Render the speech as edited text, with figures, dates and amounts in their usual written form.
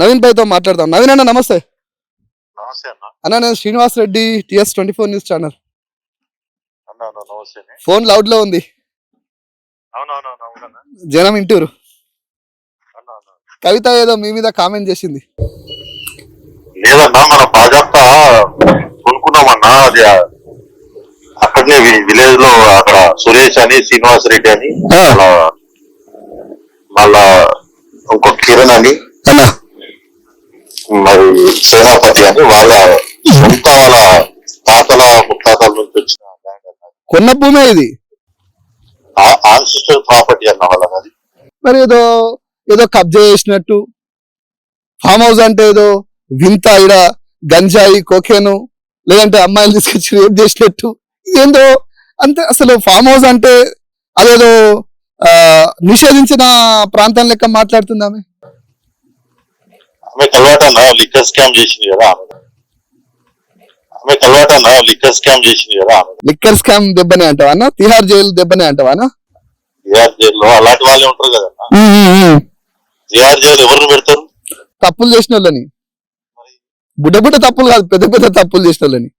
నవీన్ భాయ్తో మాట్లాడదాం. నవీన్ అన్న నమస్తే. నమస్తే అన్న. అన్న నేను Srinivas Reddy, TS24 news channel. అన్న నమస్తే. ఫోన్ లౌడ్ లో ఉంది. అవునవునవునవునన్నా. జనం ఇంటూరు. అన్న అన్న. కవిత ఏదో మీ మీద కామెంట్ చేసింది. లేదన్నా, మనం బాజాప్తా కొనుక్కున్నామన్నా. అది అక్కడనే విలేజ్ లో అక్కడ సురేష్ అని, శ్రీనివాస్ రెడ్డి అని, మళ్ళా ఇంకో కిరణ్ అని, మరి సేనాపతి అని, వాళ్ళ సొంత వాళ్ళ తాతల ముత్తాతల నుంచి వచ్చిన కొన్న భూమే ఇది, ఆన్సిస్టర్ ప్రాపర్టీ అన్న వాళ్ళది. అది మరి ఏదో ఏదో కబ్జా చేసినట్టు, ఫామ్ హౌస్ అంటే ఏదో వింత, ఇడ గంజాయి, కోకేను, లేదంటే అమ్మాయిలు తీసుకొచ్చి రేప్ చేసినట్టు, ఇదేందో అంతే. అసలు ఫామ్ హౌస్ అంటే అదేదో నిషేధించిన ప్రాంతం లెక్క మాట్లాడుతుంది ఆమె. ఆమె కలవాటన్నా లిక్కర్ స్కామ్ చేసింది కదా. ఆమె కలవాటన్నా లిక్కర్ స్కామ్ చేసింది కదా. లిక్కర్ స్కామ్ దెబ్బనే అంటావా అన్న? తిహార్ జైలు దెబ్బనే అంటావా అన్న? తిహార్ జైల్లో అలాంటి వాళ్ళే ఉంటారు కదన్నా. తిహార్ జైలు ఎవరిని పెడతారు? తప్పులు చేసిన వాళ్ళని. బుడ్డ బుడ్డ తప్పులు కాదు, పెద్ద పెద్ద తప్పులు చేసిన వాళ్ళని.